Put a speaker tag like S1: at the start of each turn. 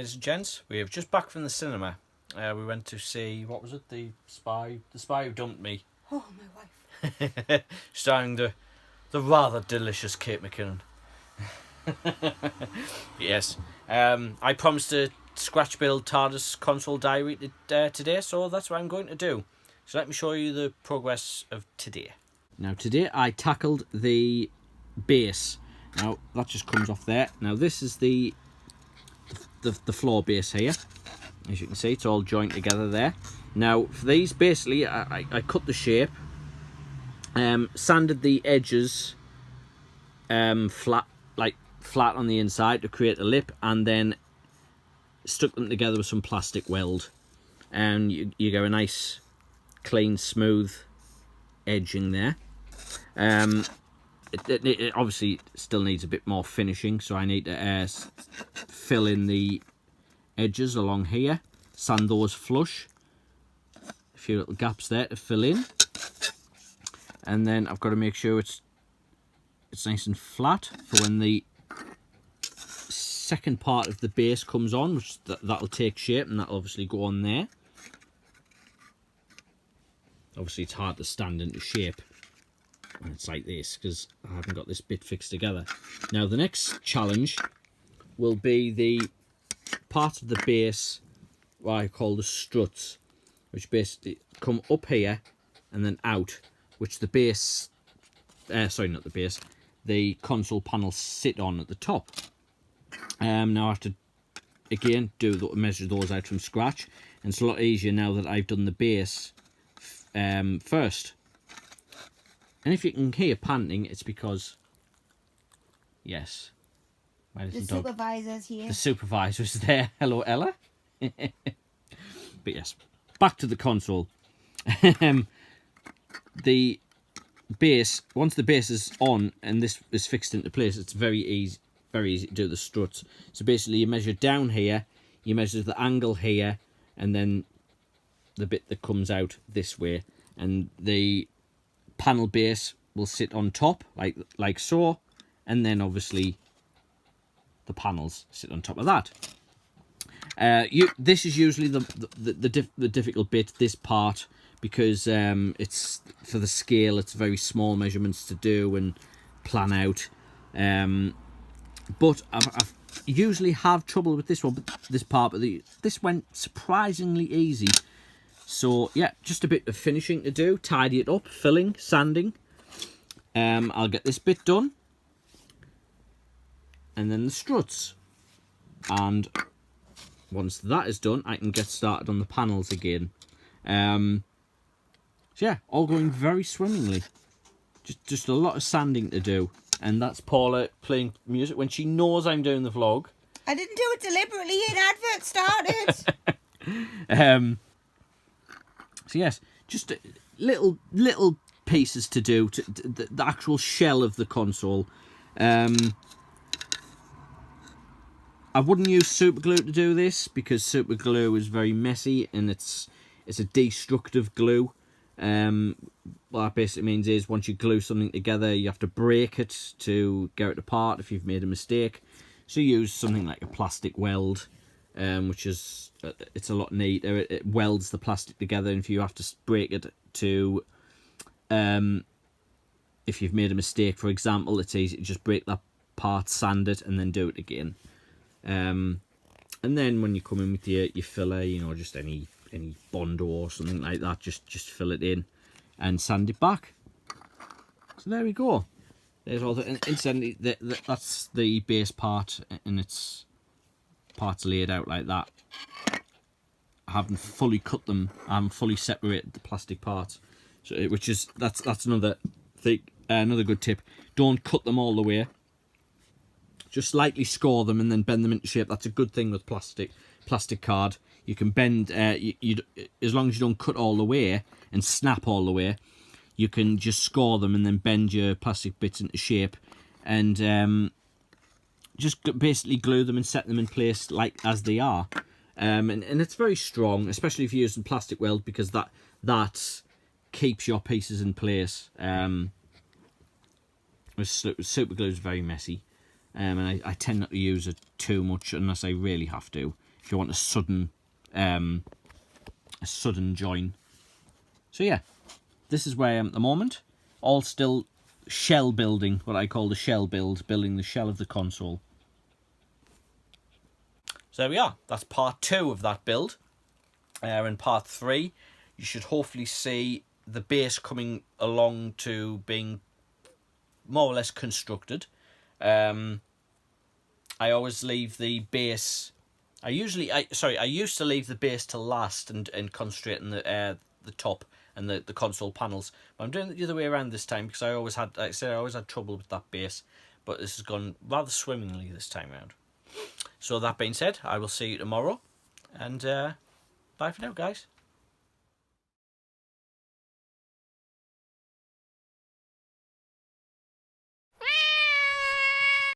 S1: ladies and gents. We have just back from the cinema. We went to see, what was it? The Spy Who Dumped Me.
S2: Oh, my wife.
S1: Starring the rather delicious Kate McKinnon. Yes. I promised to scratch build Tardis console diary today, so that's what I'm going to do. So let me show you the progress of today. Now today I tackled the base. Now that just comes off there. Now this is the floor base here. As you can see, it's all joined together there. Now for these, basically I cut the shape, sanded the edges flat on the inside to create a lip, and then stuck them together with some plastic weld, and you get a nice clean smooth edging there. It obviously still needs a bit more finishing, so I need to fill in the edges along here, sand those flush, a few little gaps there to fill in, and then I've got to make sure it's nice and flat for when the second part of the base comes on, which that'll take shape, and that'll obviously go on there. Obviously it's hard to stand into shape when it's like this because I haven't got this bit fixed together. Now the next challenge will be the part of the base what I call the struts, which basically come up here and then out, which the base, sorry, not the base, the console panels sit on at the top. Now I have to again measure those out from scratch, and it's a lot easier now that I've done the base first. And if you can hear panting, it's because, yes,
S2: the supervisor's here.
S1: The supervisor's there. Hello, Ella. But yes, back to the console. The base, once the base is on and this is fixed into place, it's very easy to do the struts. So basically you measure down here, you measure the angle here, and then the bit that comes out this way, and the panel base will sit on top like so, and then obviously the panels sit on top of that. This is usually the difficult bit, this part, because it's for the scale, it's very small measurements to do and plan out. But I've usually have trouble with this one, but this part, but this went surprisingly easy. So yeah, just a bit of finishing to do, tidy it up, filling, sanding. I'll get this bit done, and then the struts, and once that is done, I can get started on the panels again. So yeah, all going very swimmingly. Just a lot of sanding to do, and that's Paula playing music when she knows I'm doing the vlog.
S2: I didn't do it deliberately. An advert started.
S1: So yes, just little pieces to do to the actual shell of the console. I wouldn't use super glue to do this because super glue is very messy and it's a destructive glue. What that basically means is once you glue something together, you have to break it to get it apart if you've made a mistake. So you use something like a plastic weld, which is it's a lot neater. It welds the plastic together, and if you have to break it to, if you've made a mistake, for example, it's easy to just break that part, sand it, and then do it again. And then when you come in with your filler, you know, just any Bondo or something like that, just fill it in and sand it back. So there we go. There's all the, incidentally, that's the base part, and its parts laid out like that. I haven't fully cut them. I haven't fully separated the plastic parts, so that's another thing, another good tip. Don't cut them all the way. Just slightly score them and then bend them into shape. That's a good thing with plastic card. You can bend, as long as you don't cut all the way and snap all the way, you can just score them and then bend your plastic bits into shape, and just basically glue them and set them in place like as they are. And it's very strong, especially if you're using plastic weld, because that keeps your pieces in place. Super glue is very messy. And I tend not to use it too much unless I really have to. if you want a sudden join. So yeah, this is where I am at the moment. All still shell building, what I call the shell build, building the shell of the console. So there we are. That's part 2 of that build. In part 3, you should hopefully see the base coming along to being more or less constructed. I always leave the base. I used to leave the base to last and concentrate on the top and the console panels. But I'm doing it the other way around this time because I always had trouble with that base. But this has gone rather swimmingly this time around. So that being said, I will see you tomorrow, and bye for now, guys.